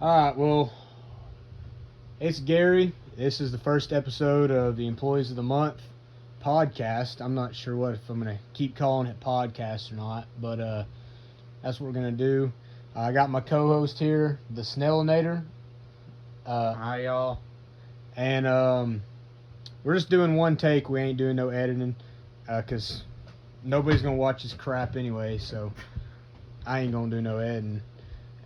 Alright, well, it's Gary. This is the first episode of the Employees of the Month podcast. I'm not sure if I'm going to keep calling it podcast or not, but that's what we're going to do. I got my co-host here, the Snailinator. Hi, y'all. And we're just doing one take. We ain't doing no editing because nobody's going to watch this crap anyway, so I ain't going to do no editing.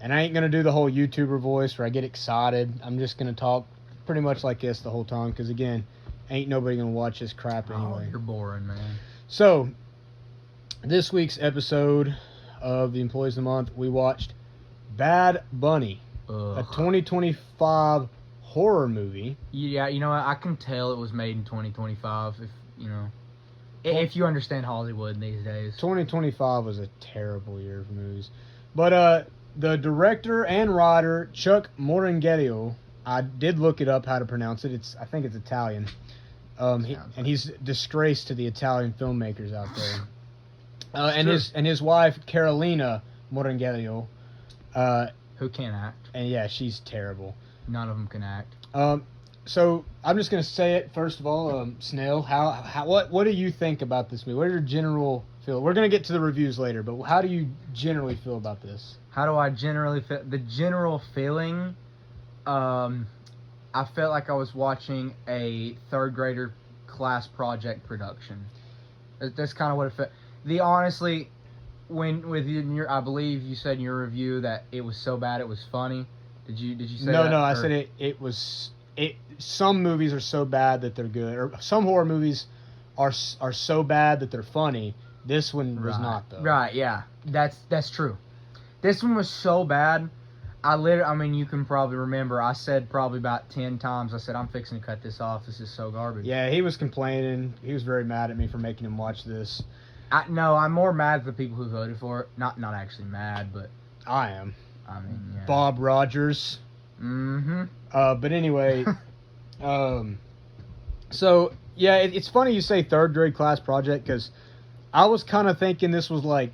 And I ain't going to do the whole YouTuber voice where I get excited. I'm just going to talk pretty much like this the whole time because, again, ain't nobody going to watch this crap anyway. Oh, you're boring, man. So, this week's episode of the Employees of the Month, we watched Bad Bunny, a 2025 horror movie. Yeah, you know what? I can tell it was made in 2025, if you understand Hollywood these days. 2025 was a terrible year for movies. But, the director and writer, Chuck Morangetto, I did look it up how to pronounce it. I think it's Italian. He's disgrace to the Italian filmmakers out there. And his wife, Carolina Morangetto. Who can't act. And yeah, she's terrible. None of them can act. So I'm just gonna say it first of all, Snail. What do you think about this movie? What are your general feel? We're gonna get to the reviews later, but how do you generally feel about this? How do I generally feel? The general feeling, I felt like I was watching a third grader class project production. That's kind of what it felt. Honestly, I believe you said in your review that it was so bad it was funny. Did you say that? No, I said it was. Some movies are so bad that they're good, or some horror movies are so bad that they're funny. This one was not, though. Right, yeah. That's true. This one was so bad. You can probably remember, I said probably about 10 times, I said, I'm fixing to cut this off. This is so garbage. Yeah, he was complaining. He was very mad at me for making him watch this. I'm more mad at the people who voted for it. Not actually mad, but... I am. I mean, yeah. Bob Rogers. Mm-hmm. But anyway, so, yeah, it's funny you say third grade class project, because I was kind of thinking this was like,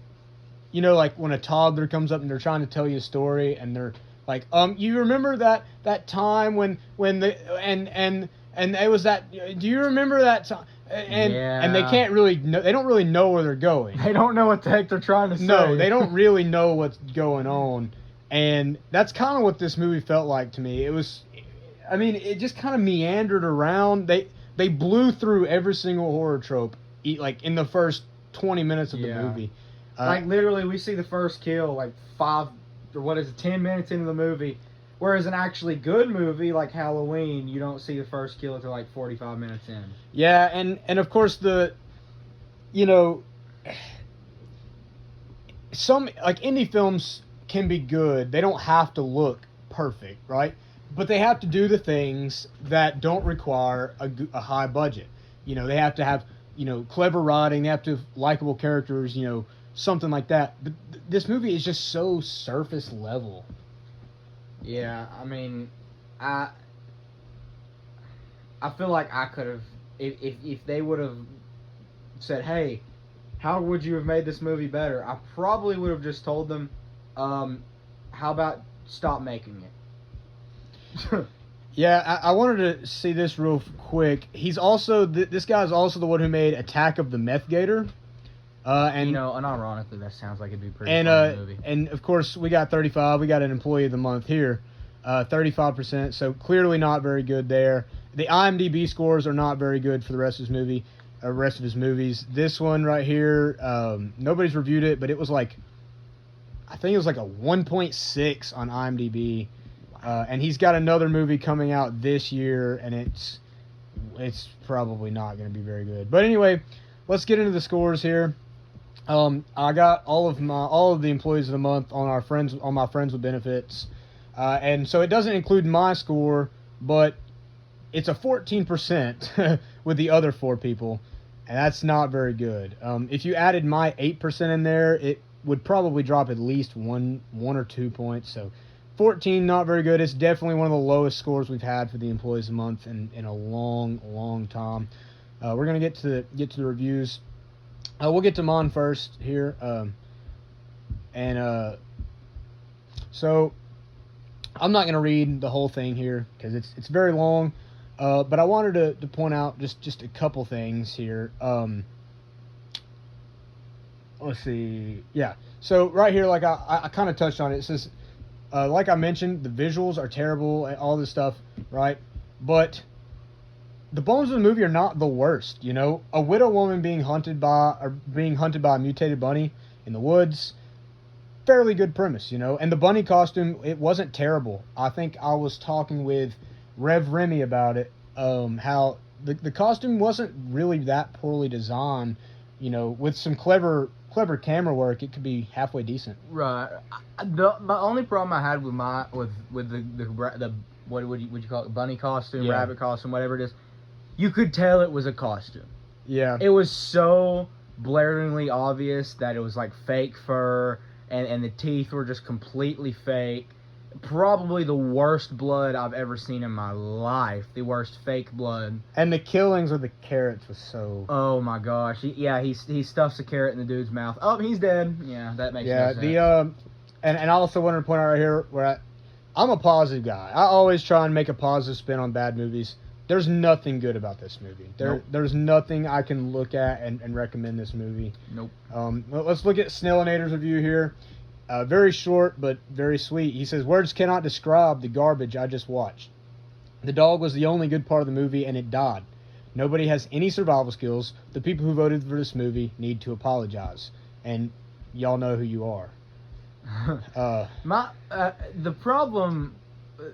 like when a toddler comes up and they're trying to tell you a story, and they're like, you remember that time when and it was that, do you remember that time? And they can't really know, they don't really know where they're going. They don't know what the heck they're trying to say. No, they don't really know what's going on. And that's kind of what this movie felt like to me. It just kind of meandered around. They blew through every single horror trope, like in the first 20 minutes of the movie. Literally, we see the first kill 10 minutes into the movie. Whereas an actually good movie like Halloween, you don't see the first kill until 45 minutes in. Yeah, and of course some indie films can be good. They don't have to look perfect, right? But they have to do the things that don't require a high budget. They have to have, clever writing. They have to have likable characters, something like that. But this movie is just so surface level. Yeah, I feel like I could have, if they would have said, hey, how would you have made this movie better? I probably would have just told them, how about stop making it? Yeah, I wanted to see this real quick. He's also, this guy's also the one who made Attack of the Meth Gator. And unironically, that sounds like it'd be a pretty fun movie. And of course, we got 35. We got an Employee of the Month here, 35%. So clearly not very good there. The IMDb scores are not very good for the rest of his movies. This one right here, nobody's reviewed it, but it was I think it was a 1.6 on IMDb. And he's got another movie coming out this year, and it's probably not going to be very good. But anyway, let's get into the scores here. I got all of the Employees of the Month on my Friends with Benefits, and so it doesn't include my score, but it's a 14% with the other 4 people, and that's not very good. If you added my 8% in there, it would probably drop at least one or 2 points. So 14, not very good. It's definitely one of the lowest scores we've had for the Employees of the Month in a long time. We're gonna get to the reviews. We'll get to mine first here. So I'm not going to read the whole thing here because it's very long, but I wanted to point out just a couple things here. Let's see. Yeah. So right here, like I kind of touched on it. It says, like I mentioned, the visuals are terrible and all this stuff, right? But the bones of the movie are not the worst. You know, a widow woman being hunted by a mutated bunny in the woods. Fairly good premise, you know. And the bunny costume, it wasn't terrible. I think I was talking with Rev Remy about it. How the costume wasn't really that poorly designed. You know, with some clever camera work, it could be halfway decent. Right. My only problem I had with the what would you call it, bunny costume, Yeah. rabbit costume, whatever it is, you could tell it was a costume. Yeah. It was so blaringly obvious that it was like fake fur, and the teeth were just completely fake. Probably the worst blood I've ever seen in my life. The worst fake blood. And the killings with the carrots was so. Oh my gosh! He stuffs a carrot in the dude's mouth. Oh, he's dead. Yeah, that makes Yeah. no sense. And I also wanted to point out right here where I'm a positive guy. I always try and make a positive spin on bad movies. There's nothing good about this movie. Nope. There's nothing I can look at and recommend this movie. Nope. Let's look at Snailinator's review here. Very short, but very sweet. He says, words cannot describe the garbage I just watched. The dog was the only good part of the movie, and it died. Nobody has any survival skills. The people who voted for this movie need to apologize. And y'all know who you are. The problem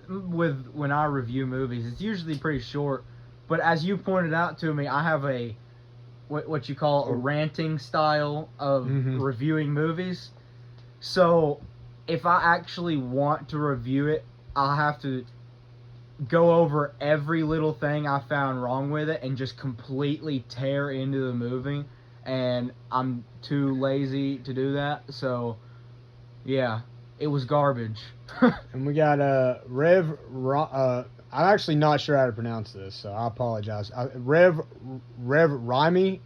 with when I review movies, it's usually pretty short, but as you pointed out to me, I have a what you call a ranting style of reviewing movies. So if I actually want to review it, I'll have to go over every little thing I found wrong with it and just completely tear into the movie, and I'm too lazy to do that. So yeah, it was garbage. And we got I'm actually not sure how to pronounce this, so I apologize. Rev Ramy.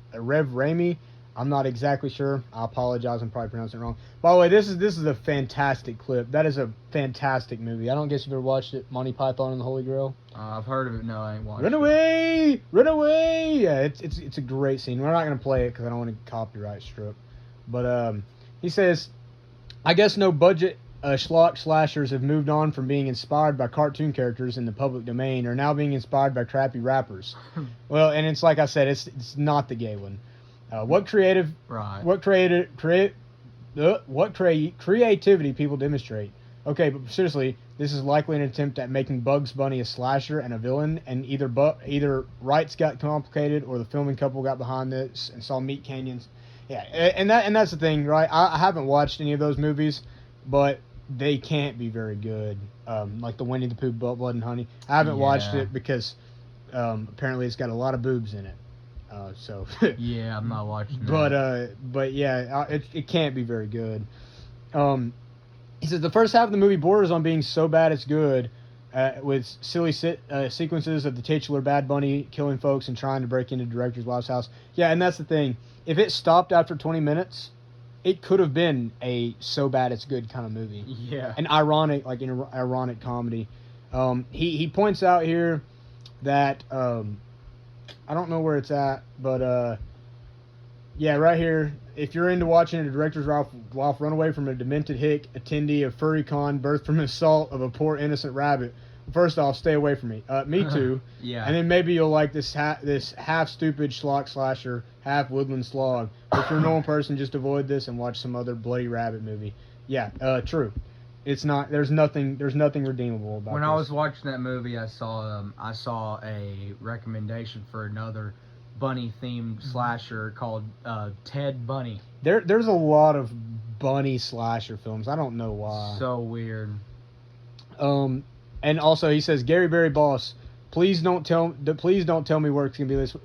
I'm not exactly sure. I apologize. I'm probably pronouncing it wrong. By the way, this is a fantastic clip. That is a fantastic movie. I don't guess you've ever watched it, Monty Python and the Holy Grail. I've heard of it. No, I ain't watched Run away! Run away! Yeah, it's a great scene. We're not gonna play it because I don't want to copyright strip. But he says, I guess no budget schlock slashers have moved on from being inspired by cartoon characters in the public domain, are now being inspired by crappy rappers. Well, and it's like I said, it's not the gay one. What creativity people demonstrate. Okay, but seriously, this is likely an attempt at making Bugs Bunny a slasher and a villain, and either rights got complicated or the filming couple got behind this and saw meat canyons. Yeah, and that's the thing, right? I haven't watched any of those movies, but they can't be very good. Like the Winnie the Pooh Blood and Honey. I haven't watched it because apparently it's got a lot of boobs in it. So yeah, I'm not watching that. But yeah, it can't be very good. He says the first half of the movie borders on being so bad it's good, with silly sequences of the titular Bad Bunny killing folks and trying to break into the director's wife's house. Yeah, and that's the thing. If it stopped after 20 minutes, it could have been a so bad it's good kind of movie. Yeah. An ironic comedy. He points out here that I don't know where it's at, but yeah, right here. If you're into watching a director's wife run away from a demented hick attendee of furry con birthed from the assault of a poor innocent rabbit, first off, stay away from me. Me too. Yeah. And then maybe you'll like this half stupid schlock slasher, half woodland slog. If you're a normal person, just avoid this and watch some other bloody rabbit movie. Yeah, true. It's not. There's nothing redeemable about. When this. I was watching that movie, I saw a recommendation for another bunny themed slasher called Ted Bunny. There's a lot of bunny slasher films. I don't know why. So weird. And also he says, GaryBary boss, please don't tell me work's gonna be this.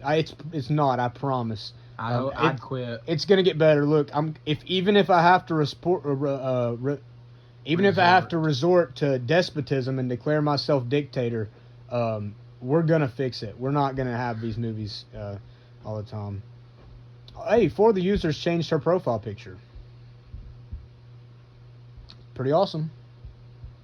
It's not. I promise. I'd quit. It's gonna get better. Look, even if I have to resort to despotism and declare myself dictator, we're gonna fix it. We're not gonna have these movies all the time. Hey, 4 of the users changed her profile picture. Pretty awesome.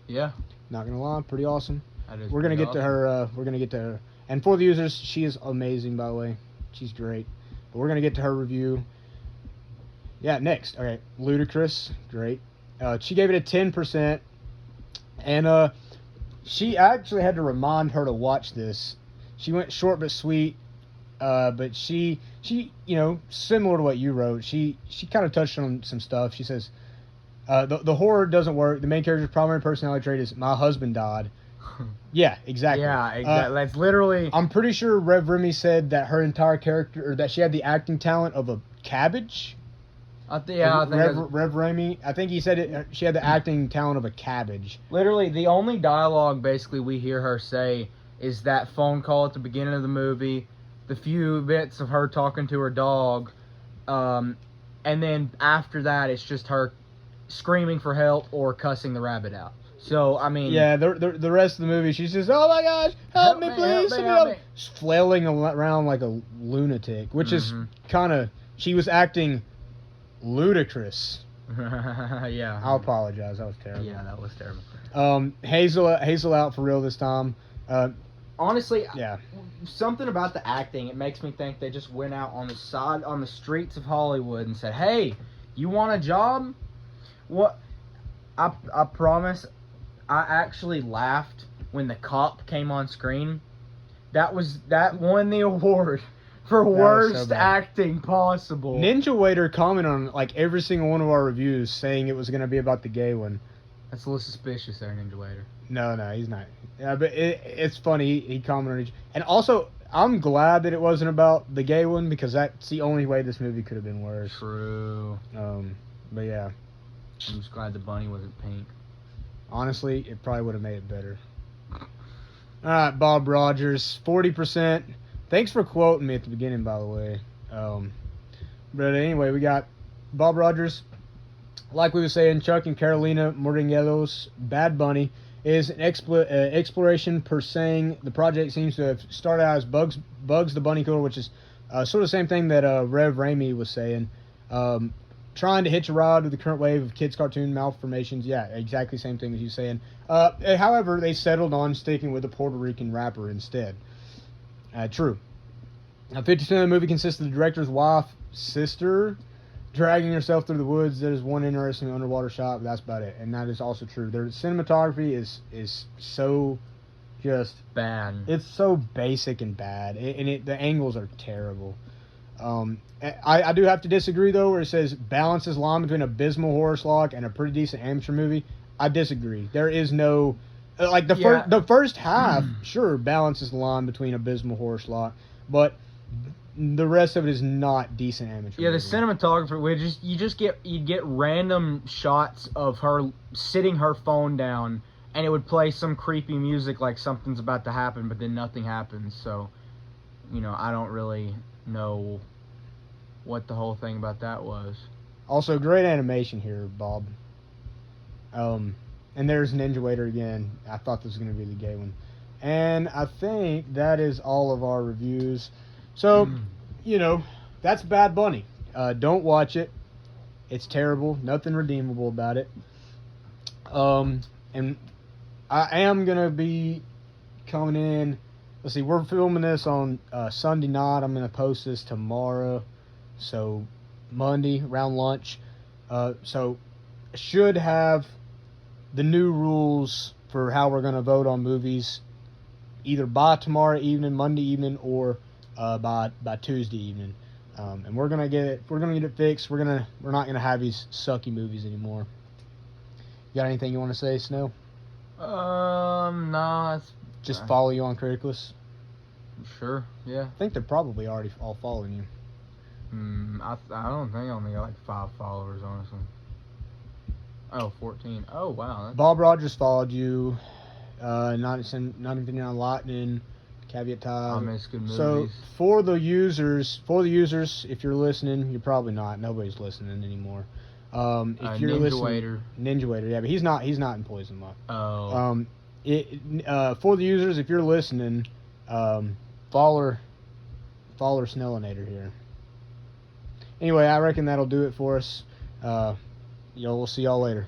Yeah. Not gonna lie, pretty awesome. That is We're gonna pretty get to her. We're gonna get to her. And for the users, she is amazing, by the way. She's great. But we're gonna get to her review. Yeah, next. All right, Ludicrous, great. She gave it a 10%, and she actually had to remind her to watch this. She went short but sweet, but she similar to what you wrote. She kind of touched on some stuff. She says the horror doesn't work. The main character's primary personality trait is my husband died. Yeah, exactly. Yeah, exactly. That's literally. I'm pretty sure Rev Remy said that her entire character, or that she had the acting talent of a cabbage. I think Rev Remy, I think he said it. She had the acting talent of a cabbage. literally the only dialogue basically we hear her say is that phone call at the beginning of the movie, the few bits of her talking to her dog, and then after that it's just her screaming for help or cussing the rabbit out. So I mean, Yeah, the rest of the movie, she says, "Oh my gosh, help me, please!" help me. She's flailing around like a lunatic, which is kind of. She was acting ludicrous. Yeah. I'll apologize. That was terrible. Yeah, that was terrible. Hazel out for real this time. Honestly, Yeah. something about the acting, it makes me think they just went out on the streets of Hollywood and said, "Hey, you want a job?" What? I promise, I actually laughed when the cop came on screen. That won the award for worst bad. acting possible. Ninja Waiter commented on like every single one of our reviews, saying it was going to be about the gay one. That's a little suspicious there, Ninja Waiter. No, he's not. Yeah, but it's funny. He commented on each. And also, I'm glad that it wasn't about the gay one, because that's the only way this movie could have been worse. True. But yeah. I'm just glad the bunny wasn't pink. Honestly, it probably would have made it better. Alright, Bob Rogers, 40%. Thanks for quoting me at the beginning, by the way. But anyway, we got Bob Rogers. Like we were saying, Chuck and Carolina Morganello's Bad Bunny is an exploration pursuing. The project seems to have started out as Bugs the Bunny Killer, which is sort of the same thing that Rev Ramy was saying. Trying to hitch a ride with the current wave of kids' cartoon malformations. Yeah, exactly the same thing as he's saying. However, they settled on sticking with a Puerto Rican rapper instead. True. 50% of the movie consists of the director's wife, sister, dragging herself through the woods. There's one interesting underwater shot, but that's about it. And that is also true. Their cinematography is so just bad. It's so basic and bad, and the angles are terrible. I do have to disagree, though, where it says balances line between abysmal horror slog and a pretty decent amateur movie. I disagree. There is no like the first half, sure, balances the line between abysmal horror slog, but the rest of it is not decent amateur. Yeah, the movie. cinematographer you'd get random shots of her sitting her phone down, and it would play some creepy music like something's about to happen, but then nothing happens. So, I don't really know what the whole thing about that was. Also, great animation here, Bob. And there's Ninja Waiter again. I thought this was going to be the gay one. And I think that is all of our reviews. So, that's Bad Bunny. Don't watch it. It's terrible. Nothing redeemable about it. And I am going to be coming in. Let's see, we're filming this on Sunday night. I'm going to post this tomorrow. So, Monday, around lunch. So, should have the new rules for how we're going to vote on movies either by tomorrow evening, Monday evening, or by Tuesday evening. And we're gonna get it fixed. We're not gonna have these sucky movies anymore. You got anything you want to say, Snow? No. Just follow you on Criticless. Sure. Yeah. I think they're probably already all following you. I don't think I only got like 5 followers, honestly. Oh, 14. Oh, wow. Bob Rogers followed you. Not even on Lightning. Caveat time. I miss good movies. So for the users, if you're listening, you're probably not. Nobody's listening anymore. If you're listening, Ninja Waiter, yeah, but he's not in Poison Month. Oh. For the users, if you're listening, follow Snailinator here. Anyway, I reckon that'll do it for us. We'll see y'all later.